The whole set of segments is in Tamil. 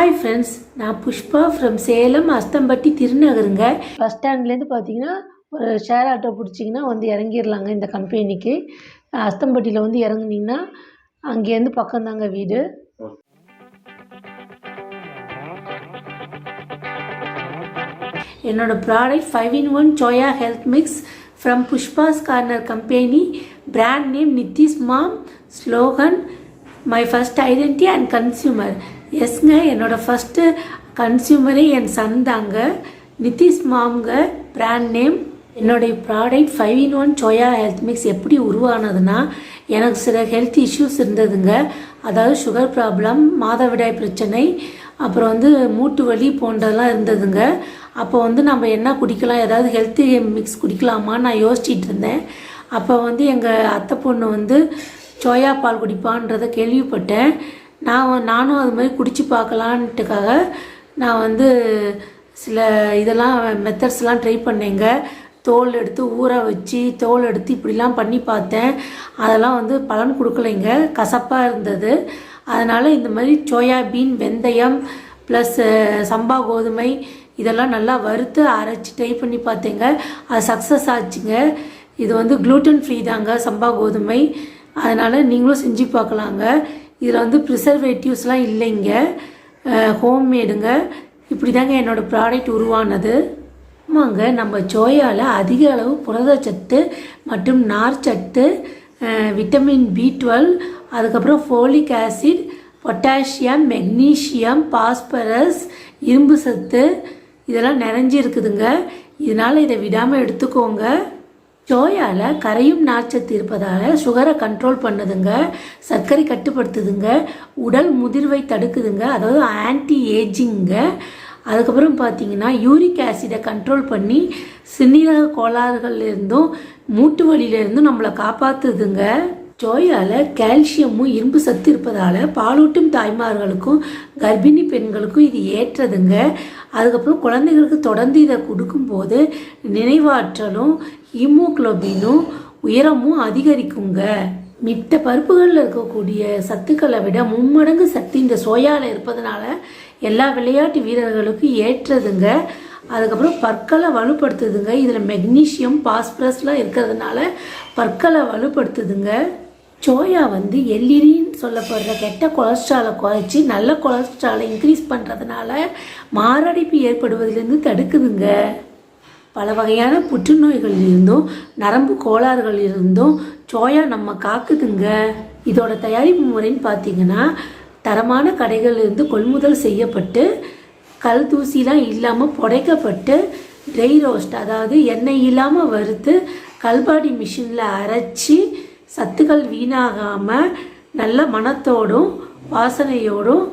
ஹாய் ஃப்ரெண்ட்ஸ், நான் புஷ்பா ஃப்ரம் சேலம் அஸ்தம்பட்டி திருநகருங்க. பஸ் ஸ்டாண்ட்லேருந்து பார்த்தீங்கன்னா ஒரு ஷேர் ஆட்டோ பிடிச்சிங்கன்னா வந்து இறங்கிடலாங்க. இந்த கம்பெனிக்கு அஸ்தம்பட்டியில் வந்து இறங்குனீங்கன்னா அங்கேருந்து பக்கம்தாங்க வீடு. என்னோடய product 5-in-1 soya health mix from Pushpas corner company. Brand name Nithish mom. Slogan my first identity and consumer. எஸ்ங்க, என்னோடய ஃபஸ்ட்டு கன்சியூமரே என் சன் தாங்க. நித்திஷ் மாம்ங்க பிராண்ட் நேம். என்னுடைய product 5-in-1 soya health mix எப்படி உருவானதுன்னா, எனக்கு சில ஹெல்த் இஷ்யூஸ் இருந்ததுங்க. அதாவது சுகர் ப்ராப்ளம், மாதவிடாய் பிரச்சனை, அப்புறம் வந்து மூட்டு வலி போன்றதெல்லாம் இருந்ததுங்க. அப்போ வந்து நம்ம என்ன குடிக்கலாம், ஏதாவது ஹெல்த்தி மிக்ஸ் குடிக்கலாமான்னு நான் யோசிச்சிட்டு இருந்தேன். அப்போ வந்து எங்கள் அத்தை பொண்ணு வந்து சோயா பால் குடிப்பான்றதை கேள்விப்பட்டேன். நானும் அது மாதிரி குடித்து பார்க்கலான்ட்டுக்காக நான் வந்து சில இதெல்லாம் மெத்தட்ஸ்லாம் ட்ரை பண்ணேங்க. தோல் எடுத்து ஊற வச்சு தோல் எடுத்து இப்படிலாம் பண்ணி பார்த்தேன். அதெல்லாம் வந்து பலன் கொடுக்கலைங்க, கசப்பாக இருந்தது. அதனால் இந்த மாதிரி சோயாபீன், வெந்தயம் ப்ளஸ் சம்பா கோதுமை இதெல்லாம் நல்லா வறுத்து அரைச்சி ட்ரை பண்ணி பார்த்தேங்க. அது சக்ஸஸ் ஆச்சுங்க. இது வந்து க்ளூட்டன் ஃப்ரீ தாங்க சம்பா கோதுமை. அதனால் நீங்களும் செஞ்சு பார்க்கலாங்க. இதில் வந்து ப்ரிசர்வேட்டிவ்ஸ்லாம் இல்லைங்க, ஹோம்மேடுங்க. இப்படி தாங்க என்னோடய ப்ராடக்ட் உருவானது. ஆமாங்க, நம்ம சோயாவில் அதிக அளவு புரதச்சத்து மற்றும் நார்ச்சத்து, விட்டமின் B12, அதுக்கப்புறம் folic acid, potassium, magnesium, phosphorus, இரும்பு சத்து இதெல்லாம் நிறைஞ்சி இருக்குதுங்க. இதனால் இதை விடாமல் எடுத்துக்கோங்க. சோயாவில் கரையும் நார்ச்சத்து இருப்பதால் சுகரை கண்ட்ரோல் பண்ணுதுங்க, சர்க்கரை கட்டுப்படுத்துதுங்க, உடல் முதிர்வை தடுக்குதுங்க, அதாவது ஆன்டி ஏஜிங்க. அதுக்கப்புறம் பார்த்தீங்கன்னா யூரிக் ஆசிடை கண்ட்ரோல் பண்ணி சிறுநீரக கோளாறுகள்லேருந்தும் மூட்டு வலியிலேருந்தும் நம்மளை காப்பாற்றுதுங்க. சோயாவில் கால்சியமும் இரும்பு சத்து இருப்பதால் பாலூட்டும் தாய்மார்களுக்கும் கர்ப்பிணி பெண்களுக்கும் இது ஏற்றதுங்க. அதுக்கப்புறம் குழந்தைகளுக்கு தொடர்ந்து இதை கொடுக்கும்போது நினைவாற்றலும் ஹீமோக்ளோபினும் உயரமும் அதிகரிக்குங்க. மித்த பருப்புகளில் இருக்கக்கூடிய சத்துக்களை விட 3 மடங்கு சக்தி இந்த சோயாவில் இருப்பதனால எல்லா விளையாட்டு வீரர்களுக்கும் ஏற்றதுங்க. அதுக்கப்புறம் பற்களை வலுப்படுத்துதுங்க. இதில் மெக்னீஷியம், பாஸ்பரஸ்லாம் இருக்கிறதுனால பற்களை வலுப்படுத்துதுங்க. சோயா வந்து எல்இடின்னு சொல்லப்படுற கெட்ட கொலஸ்ட்ராலை குறைச்சி நல்ல கொலஸ்ட்ராலை இன்க்ரீஸ் பண்ணுறதுனால மாரடைப்பு ஏற்படுவதிலிருந்து தடுக்குதுங்க. பல வகையான புற்றுநோய்களிலிருந்தும் நரம்பு கோளாறுகளிலிருந்தும் சோயா நம்ம காக்குதுங்க. இதோட தயாரிப்பு முறைன்னு பார்த்தீங்கன்னா, தரமான கடைகளிலிருந்து கொள்முதல் செய்யப்பட்டு கல் தூசிலாம் இல்லாமல் புடைக்கப்பட்டு ட்ரை ரோஸ்ட், அதாவது எண்ணெய் இல்லாமல் வறுத்து கல்பாடி மிஷினில் அரைச்சி சத்துக்கள் வீணாகாமல் நல்ல மணத்தோடும் வாசனையோடும்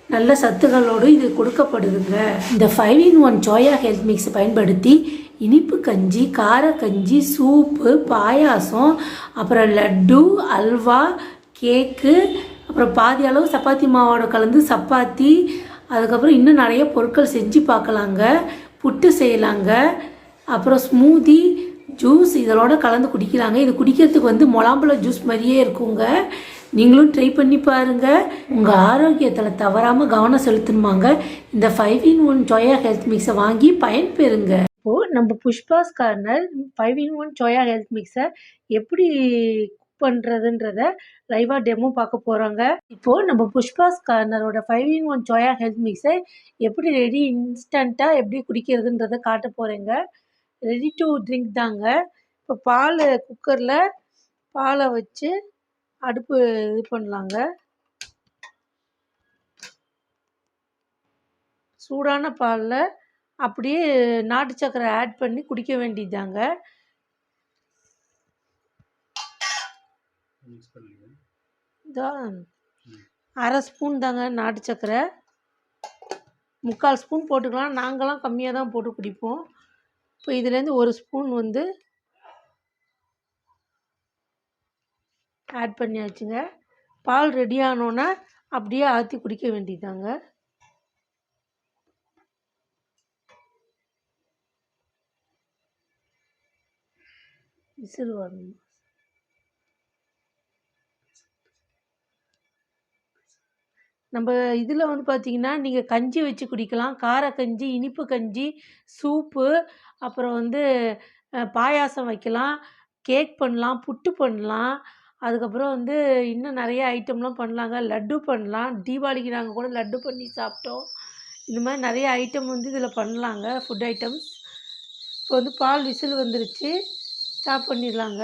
நல்ல சத்துக்களோடும் இது கொடுக்கப்படுதுங்க. இந்த 5-in-1 சோயா ஹெல்த் மிக்ஸ் பயன்படுத்தி இனிப்பு கஞ்சி, கார கஞ்சி, சூப்பு, பாயாசம், அப்புறம் லட்டு, அல்வா, கேக்கு, அப்புறம் பாதி அளவு சப்பாத்தி மாவோட கலந்து சப்பாத்தி, அதுக்கப்புறம் இன்னும் நிறைய பொருட்கள் செஞ்சு பார்க்கலாங்க. புட்டு செய்யலாங்க. அப்புறம் ஸ்மூதி, ஜூஸ் இதோட கலந்து குடிக்கலாங்க. இது குடிக்கிறதுக்கு வந்து முலாம்பழம் ஜூஸ் மாதிரியே இருக்குங்க. நீங்களும் ட்ரை பண்ணி பாருங்கள். உங்கள் ஆரோக்கியத்தில் தவறாமல் கவனம் செலுத்தணுமாங்க. இந்த 5-in-1 சோயா ஹெல்த் மிக்ஸை வாங்கி பயன்பெறுங்க. இப்போது நம்ம Pushpas corner 5-in-1 soya health மிக்ஸை எப்படி பண்ணுறதுன்றத லைவாக டெமோ பார்க்க போகிறோங்க. இப்போது நம்ம புஷ்பாஸ் கார்னரோட 5-in-1 சோயா ஹெல்த் மிக்ஸை எப்படி ரெடி இன்ஸ்டண்ட்டாக எப்படி குடிக்கிறதுன்றதை காட்ட போகிறேங்க. ரெடி டு ட்ரிங்க் தாங்க. இப்போ குக்கரில் பாலை வச்சு அடுப்பு இது பண்ணலாங்க. சூடான பாலில் அப்படியே நாட்டு சக்கரை ஆட் பண்ணி குடிக்க வேண்டியதாங்க. அரை ஸ்பூன் தாங்க நாட்டு சக்கரை, 3/4 ஸ்பூன் போட்டுக்கலாம். நாங்களாம் கம்மியாக தான் போட்டு குடிப்போம். இப்போ இதுலேருந்து 1 ஸ்பூன் வந்து ஆட் பண்ணியாச்சுங்க. பால் ரெடி ஆனோன்னா அப்படியே ஆற்றி குடிக்க வேண்டியதாங்க. விசில் வரணும். நம்ம இதில் வந்து பார்த்தீங்கன்னா, நீங்கள் கஞ்சி வச்சு குடிக்கலாம். கார கஞ்சி, இனிப்பு கஞ்சி, சூப்பு, அப்புறம் வந்து பாயாசம் வைக்கலாம், கேக் பண்ணலாம், புட்டு பண்ணலாம். அதுக்கப்புறம் வந்து இன்னும் நிறைய ஐட்டம்லாம் பண்ணலாங்க. லட்டு பண்ணலாம். தீபாவளிக்கு நாங்கள் கூட லட்டு பண்ணி சாப்பிட்டோம். இந்த மாதிரி நிறைய ஐட்டம் வந்து இதில் பண்ணலாங்க, ஃபுட் ஐட்டம்ஸ். இப்போ வந்து பால் விசில் வந்துருச்சு, ஸ்டாப் பண்ணிடலாங்க.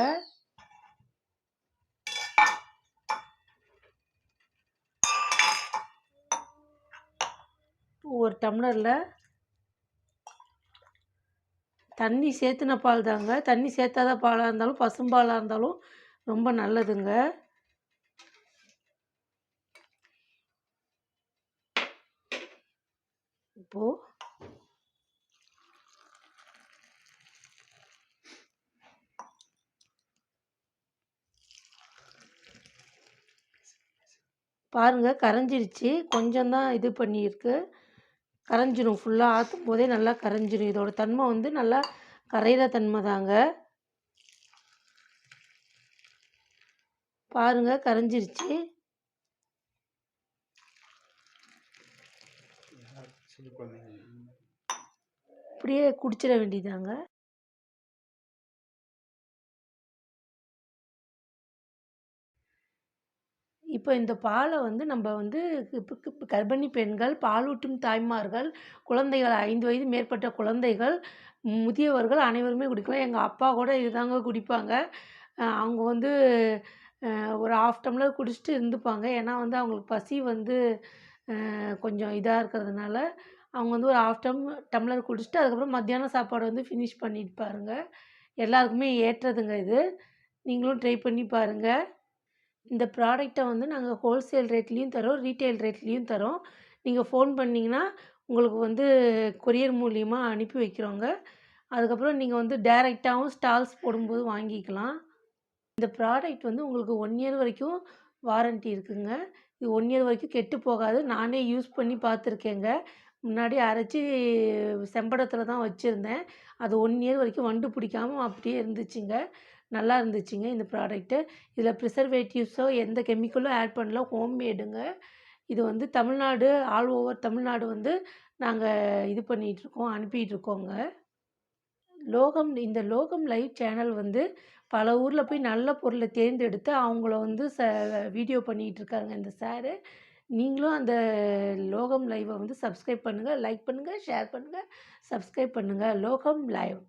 ஒரு டம்ளரில் தண்ணி சேர்த்துன பால் தாங்க. தண்ணி சேர்த்தாத பாலாக இருந்தாலும் பசும்பாலாக இருந்தாலும் ரொம்ப நல்லதுங்க. இப்போது பாருங்கள், கரைஞ்சிருச்சு. கொஞ்சம் தான் இது பண்ணியிருக்கு. கரைஞ்சிரும், ஃபுல்லாக ஆற்றும் போதே நல்லா கரைஞ்சிரும். இதோட தன்மை வந்து நல்லா கரையிற தன்மை தாங்க. பாருங்கள், கரைஞ்சிருச்சு. இப்படியே குடிச்சிட வேண்டியதாங்க. இப்போ இந்த பாலை வந்து நம்ம வந்து இப்போ கர்ப்பிணி பெண்கள், பாலூட்டும் தாய்மார்கள், குழந்தைகள் 5 வயது மேற்பட்ட குழந்தைகள், முதியவர்கள் அனைவருமே குடிக்கலாம். எங்கள் அப்பா கூட இதுதாங்க குடிப்பாங்க. அவங்க வந்து ஒரு 1/2 டம்ளர் குடிச்சிட்டு இருந்துப்பாங்க. ஏன்னா வந்து அவங்களுக்கு பசி வந்து கொஞ்சம் இதாக இருக்கிறதுனால, அவங்க வந்து ஒரு 1/2 டம்ளர் குடிச்சிட்டு அதுக்கப்புறம் மத்தியானம் சாப்பாடு வந்து ஃபினிஷ் பண்ணியிருப்பாருங்க. எல்லாருக்குமே ஏற்றதுங்க இது. நீங்களும் ட்ரை பண்ணி பாருங்கள். இந்த ப்ராடக்ட்டை வந்து நாங்கள் ஹோல்சேல் ரேட்லேயும் தரோம், ரீட்டெயில் ரேட்லேயும் தரோம். நீங்கள் ஃபோன் பண்ணிங்கன்னா உங்களுக்கு வந்து கொரியர் மூலியமா அனுப்பி வைக்கிறோங்க. அதுக்கப்புறம் நீங்கள் வந்து டைரெக்டாகவும் ஸ்டால்ஸ் போடும்போது வாங்கிக்கலாம். இந்த ப்ராடக்ட் வந்து உங்களுக்கு 1 இயர் வரைக்கும் வாரண்ட்டி இருக்குங்க. இது 1 இயர் வரைக்கும் கெட்டு போகாது. நானே யூஸ் பண்ணி பார்த்துருக்கேங்க. முன்னாடி அரைச்சி செம்படத்தில் தான் வச்சுருந்தேன். அது 1 இயர் வரைக்கும் வண்டு பிடிக்காம அப்படியே இருந்துச்சுங்க. நல்லா இருந்துச்சுங்க இந்த ப்ராடக்ட்டு. இதில் ப்ரிசர்வேட்டிவ்ஸோ எந்த கெமிக்கலும் ஆட் பண்ணல, ஹோம்மேடுங்க. இது வந்து தமிழ்நாடு, ஆல் ஓவர் தமிழ்நாடு வந்து நாங்கள் இது பண்ணிகிட்ருக்கோம், அனுப்பிகிட்ருக்கோங்க. இந்த லோகம் லைவ் சேனல் வந்து பல ஊரில் போய் நல்ல பொருளை தேர்ந்தெடுத்து அவங்கள வந்து வீடியோ பண்ணிகிட்டு இருக்காங்க இந்த சாரு. நீங்களும் அந்த லோகம் லைவை வந்து சப்ஸ்கிரைப் பண்ணுங்கள், லைக் பண்ணுங்கள், ஷேர் பண்ணுங்கள், சப்ஸ்கிரைப் பண்ணுங்கள். லோகம் லைவ்.